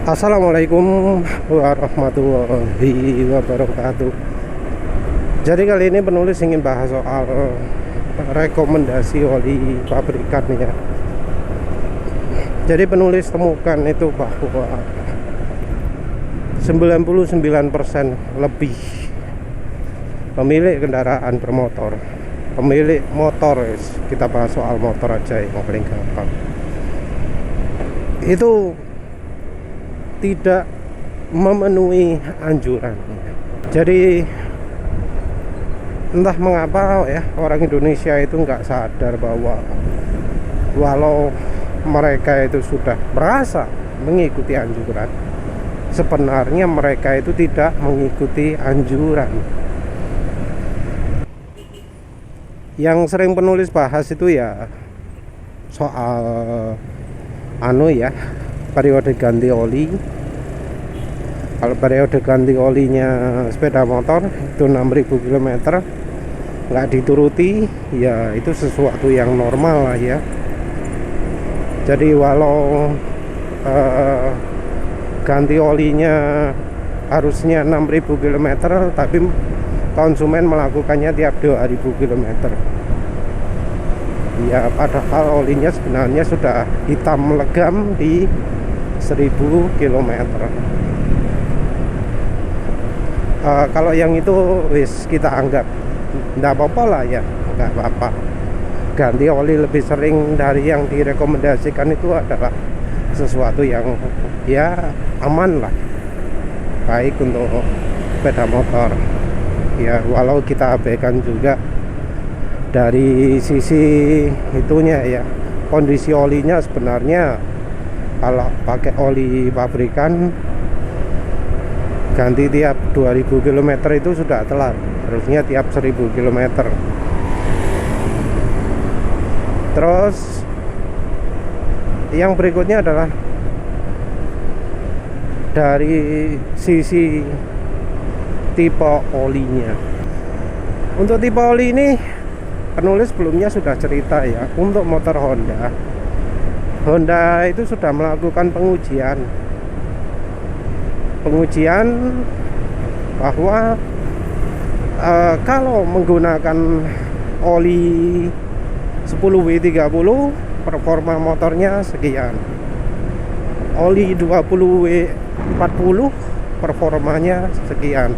Assalamualaikum warahmatullahi wabarakatuh. Jadi kali ini penulis ingin bahas soal rekomendasi oli pabrikan ya. Jadi penulis temukan itu bahwa 99% lebih pemilik kendaraan bermotor, pemilik motor, kita bahas soal motor aja yang paling gampang, itu tidak memenuhi anjuran. Jadi entah mengapa ya orang Indonesia itu nggak sadar bahwa walau mereka itu sudah merasa mengikuti anjuran, sebenarnya mereka itu tidak mengikuti anjuran. Yang sering penulis bahas itu ya soal periode ganti oli. Kalau periode ganti olinya sepeda motor itu 6.000 km nggak dituruti, ya itu sesuatu yang normal lah ya. Jadi walau ganti olinya harusnya 6.000 km, tapi konsumen melakukannya tiap 2.000 km. Ya padahal olinya sebenarnya sudah hitam legam di 1.000 km. Kalau yang itu wis kita anggap nggak apa-apa lah ya, nggak apa-apa. Ganti oli lebih sering dari yang direkomendasikan itu adalah sesuatu yang ya aman lah, baik untuk sepeda motor. Ya walau kita abaikan juga dari sisi itunya ya, kondisi olinya sebenarnya kalau pakai oli pabrikan ganti tiap 2.000 km itu sudah telat, harusnya tiap 1.000 km. Terus yang berikutnya adalah dari sisi tipe olinya. Untuk tipe oli ini penulis sebelumnya sudah cerita ya. Untuk motor Honda itu sudah melakukan pengujian bahwa kalau menggunakan oli 10W30 performa motornya sekian, oli 20W40 performanya sekian.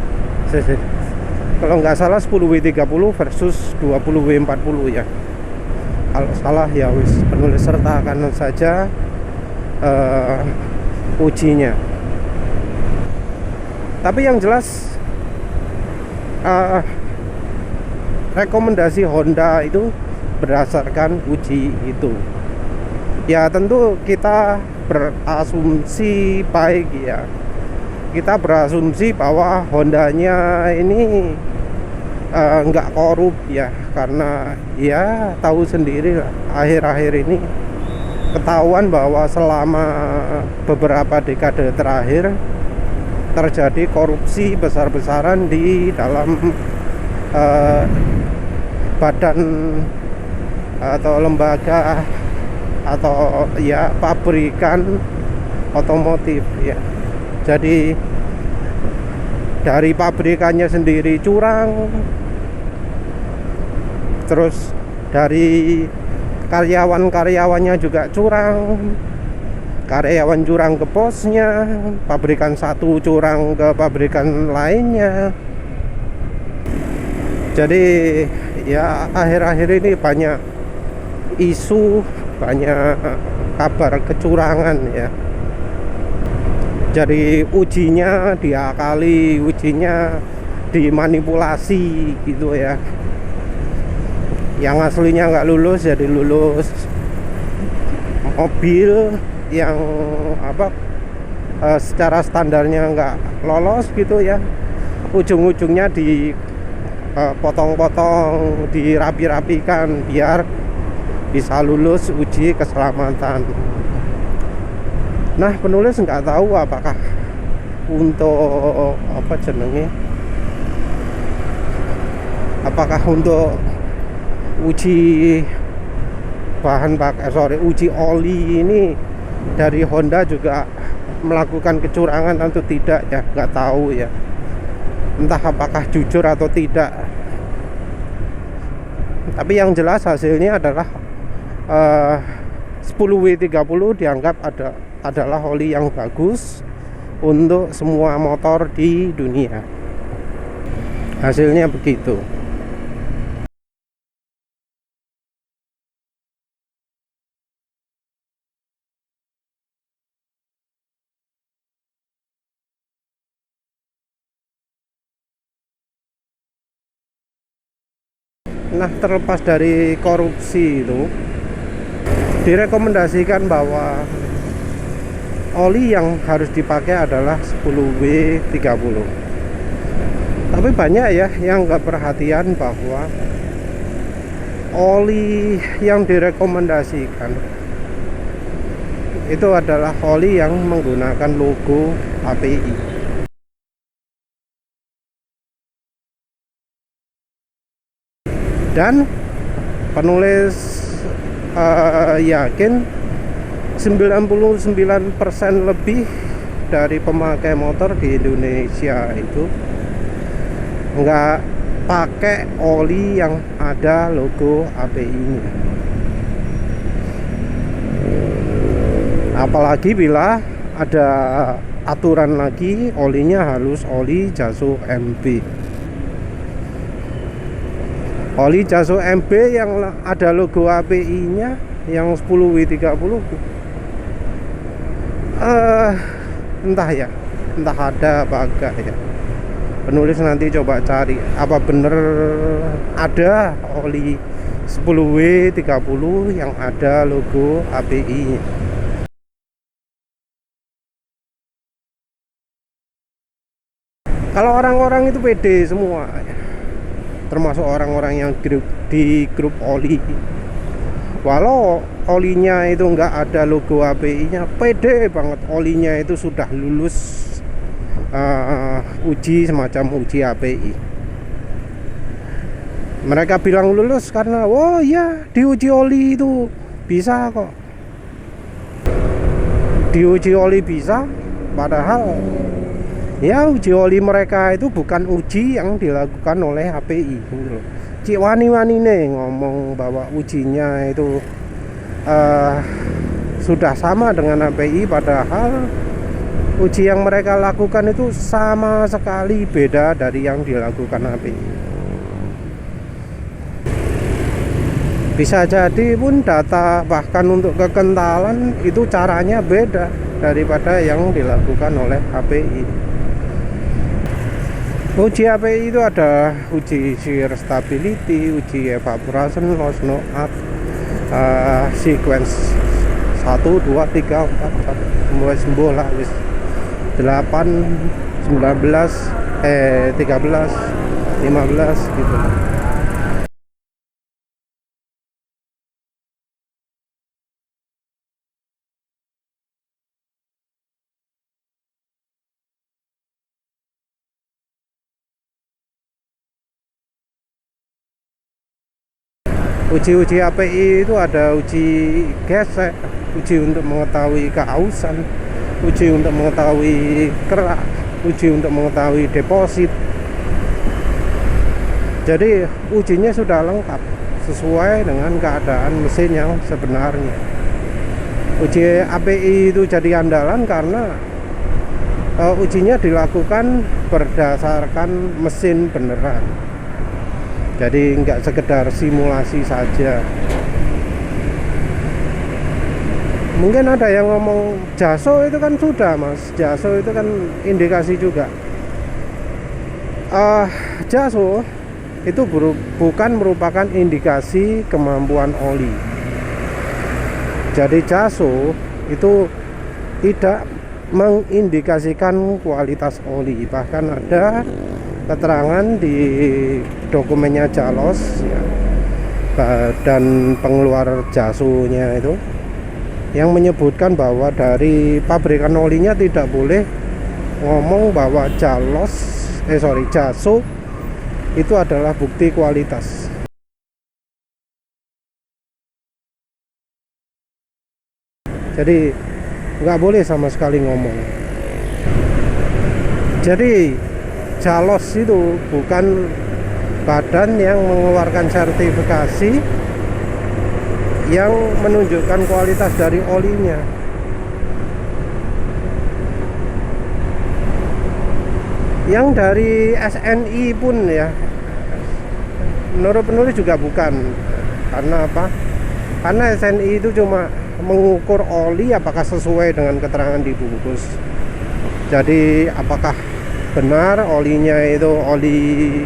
Kalau nggak salah 10W30 versus 20W40 ya. Kalau salah ya wis penulis sertakan saja ujinya. Tapi yang jelas rekomendasi Honda itu berdasarkan uji itu. Ya tentu kita berasumsi baik ya. Kita berasumsi bahwa Hondanya ini nggak korup ya, karena ya tahu sendiri lah, akhir-akhir ini ketahuan bahwa selama beberapa dekade terakhir terjadi korupsi besar-besaran di dalam badan atau lembaga atau ya pabrikan otomotif ya. Jadi dari pabrikannya sendiri curang, terus dari karyawan-karyawannya juga curang, karyawan curang ke bosnya, pabrikan satu curang ke pabrikan lainnya. Jadi ya akhir-akhir ini banyak isu, banyak kabar kecurangan ya. Jadi ujinya diakali, ujinya dimanipulasi gitu ya. Yang aslinya nggak lulus jadi lulus. Mobil yang secara standarnya nggak lolos gitu ya, ujung-ujungnya dipotong-potong, dirapi-rapikan biar bisa lulus uji keselamatan. Nah penulis nggak tahu apakah untuk apakah untuk uji uji oli ini dari Honda juga melakukan kecurangan atau tidak ya, nggak tahu ya, entah apakah jujur atau tidak. Tapi yang jelas hasilnya adalah 10W30 dianggap adalah oli yang bagus untuk semua motor di dunia. Hasilnya begitu. Nah, terlepas dari korupsi itu, direkomendasikan bahwa oli yang harus dipakai adalah 10W30. Tapi banyak ya yang nggak perhatian bahwa oli yang direkomendasikan itu adalah oli yang menggunakan logo API. Dan penulis yakin 99% lebih dari pemakai motor di Indonesia itu nggak pakai oli yang ada logo API-nya. Apalagi bila ada aturan lagi olinya harus oli Jaso MB. Oli Jaso MB yang ada logo API-nya yang 10W30 entah ya, entah ada apa enggak ya. Penulis nanti coba cari apa bener ada oli 10W30 yang ada logo API-nya. Kalau orang-orang itu pede semua ya, termasuk orang-orang yang di grup oli, walau olinya itu nggak ada logo API-nya, pede banget olinya itu sudah lulus uji semacam uji API. Mereka bilang lulus karena oh ya diuji oli itu bisa kok, diuji oli bisa, padahal ya uji oli mereka itu bukan uji yang dilakukan oleh API gitu. Cik wani-wani nih ngomong bahwa ujinya itu sudah sama dengan API, padahal uji yang mereka lakukan itu sama sekali beda dari yang dilakukan API. Bisa jadi pun data bahkan untuk kekentalan itu caranya beda daripada yang dilakukan oleh API. Uji API itu ada uji shear stability, uji evaporation loss, no up, sequence 1, 2, 3, 4 mulai sembuh lah wis 8, 19, 13, 15 gitu. Uji-uji API itu ada uji gesek, uji untuk mengetahui keausan, uji untuk mengetahui kerak, uji untuk mengetahui deposit. Jadi ujinya sudah lengkap sesuai dengan keadaan mesin yang sebenarnya. Uji API itu jadi andalan karena ujinya dilakukan berdasarkan mesin beneran. Jadi nggak sekedar simulasi saja. Mungkin ada yang ngomong Jaso itu kan sudah mas, Jaso itu kan indikasi juga. Jaso itu bukan merupakan indikasi kemampuan oli. Jadi Jaso itu tidak mengindikasikan kualitas oli. Bahkan ada keterangan di dokumennya Jalos ya, dan pengeluar Jasonya itu yang menyebutkan bahwa dari pabrikan olinya tidak boleh ngomong bahwa Jaso itu adalah bukti kualitas. Jadi nggak boleh sama sekali ngomong. Jadi Jalos itu bukan badan yang mengeluarkan sertifikasi yang menunjukkan kualitas dari olinya. Yang dari SNI pun ya, menurut penulis juga bukan. Karena apa? Karena SNI itu cuma mengukur oli apakah sesuai dengan keterangan di bungkus. Jadi apakah benar olinya itu oli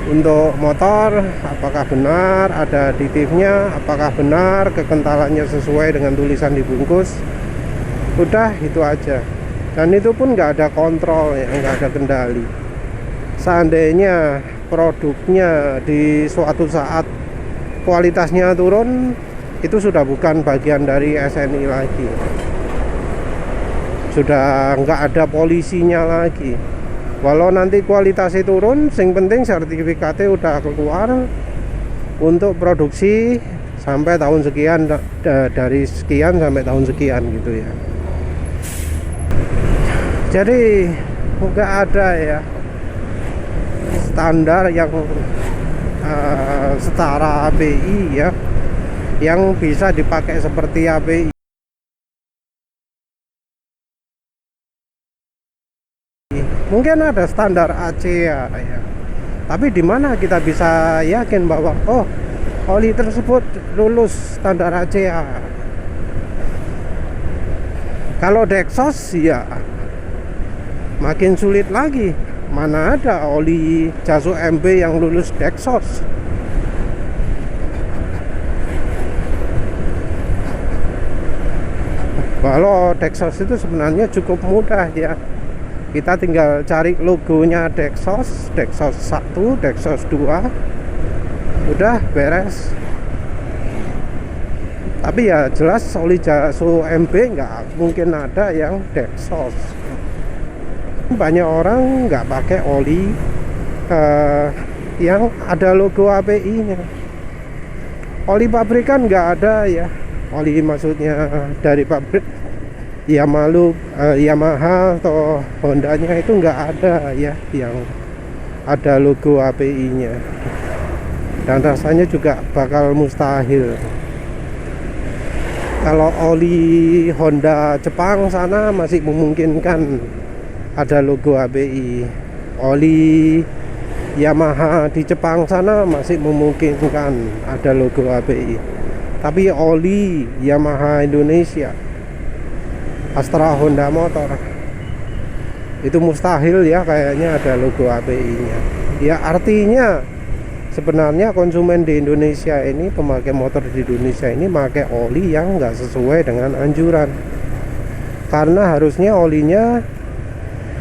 untuk motor, apakah benar ada aditifnya, apakah benar kekentalannya sesuai dengan tulisan di bungkus. Udah itu aja. Dan itu pun nggak ada kontrol ya, nggak ada kendali. Seandainya produknya di suatu saat kualitasnya turun, itu sudah bukan bagian dari SNI lagi, sudah nggak ada polisinya lagi. Walau nanti kualitasnya turun, yang penting sertifikatnya udah keluar untuk produksi sampai tahun sekian, dari sekian sampai tahun sekian gitu ya. Jadi nggak ada ya standar yang setara API ya, yang bisa dipakai seperti API. Mungkin ada standar ACEA ya, tapi di mana kita bisa yakin bahwa oh oli tersebut lulus standar ACEA? Kalau Dexos ya makin sulit lagi. Mana ada oli Jaso MB yang lulus Dexos? Kalau Dexos itu sebenarnya cukup mudah ya. Kita tinggal cari logonya Dexos, Dexos 1, Dexos 2. Udah beres. Tapi ya jelas oli Jaso MB nggak mungkin ada yang Dexos. Banyak orang nggak pakai oli yang ada logo API-nya. Oli pabrikan nggak ada ya. Oli maksudnya dari pabrik Yamaha atau Hondanya itu nggak ada ya yang ada logo API-nya. Dan rasanya juga bakal mustahil. Kalau oli Honda Jepang sana masih memungkinkan ada logo API. Oli Yamaha di Jepang sana masih memungkinkan ada logo API. Tapi oli Yamaha Indonesia, Astra Honda Motor, itu mustahil ya kayaknya ada logo API-nya. Ya artinya sebenarnya konsumen di Indonesia ini, pemakai motor di Indonesia ini pakai oli yang nggak sesuai dengan anjuran. Karena harusnya olinya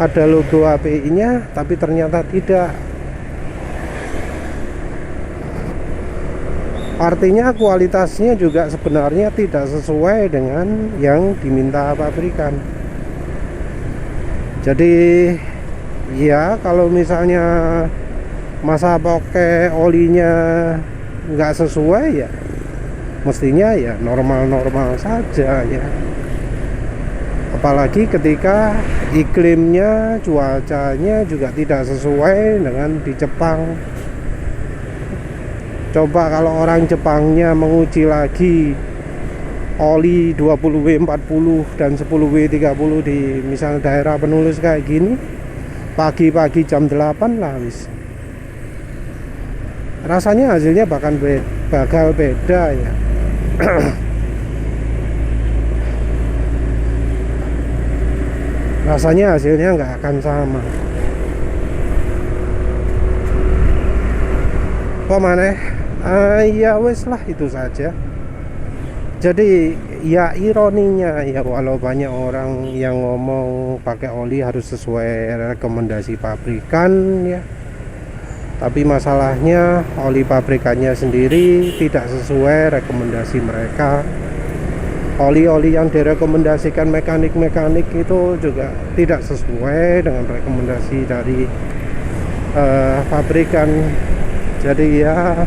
ada logo API-nya, tapi ternyata tidak. Artinya kualitasnya juga sebenarnya tidak sesuai dengan yang diminta pabrikan. Jadi ya kalau misalnya masa pakai olinya nggak sesuai ya mestinya ya normal-normal saja ya. Apalagi ketika iklimnya, cuacanya juga tidak sesuai dengan di Jepang. Coba kalau orang Jepangnya menguji lagi oli 20W40 dan 10W30 di misalnya daerah penulis kayak gini, pagi-pagi jam 8 lah wis. Rasanya hasilnya bakal beda ya. Rasanya hasilnya nggak akan sama. Apa maneh? Ya wes lah itu saja. Jadi ya ironinya ya, walau banyak orang yang ngomong pakai oli harus sesuai rekomendasi pabrikan ya, tapi masalahnya oli pabrikannya sendiri tidak sesuai rekomendasi mereka. Oli-oli yang direkomendasikan mekanik-mekanik itu juga tidak sesuai dengan rekomendasi dari pabrikan. Jadi ya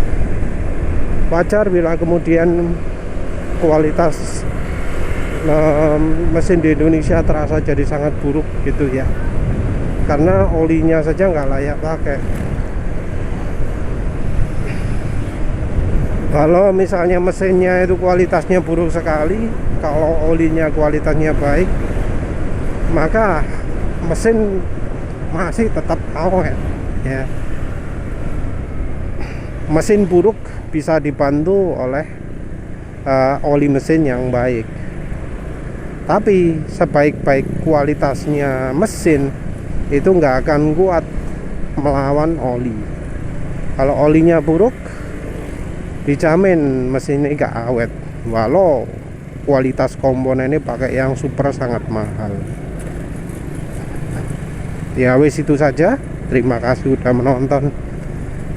wajar bila kemudian kualitas mesin di Indonesia terasa jadi sangat buruk gitu ya, karena olinya saja nggak layak pakai. Kalau misalnya mesinnya itu kualitasnya buruk sekali, kalau olinya kualitasnya baik, maka mesin masih tetap awet ya. Mesin buruk bisa dibantu oleh oli mesin yang baik. Tapi sebaik-baik kualitasnya mesin itu nggak akan kuat melawan oli. Kalau olinya buruk, dijamin mesin ini nggak awet, walau kualitas komponennya pakai yang super sangat mahal. Ya wis, itu saja. Terima kasih sudah menonton.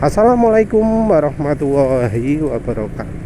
Assalamualaikum warahmatullahi wabarakatuh.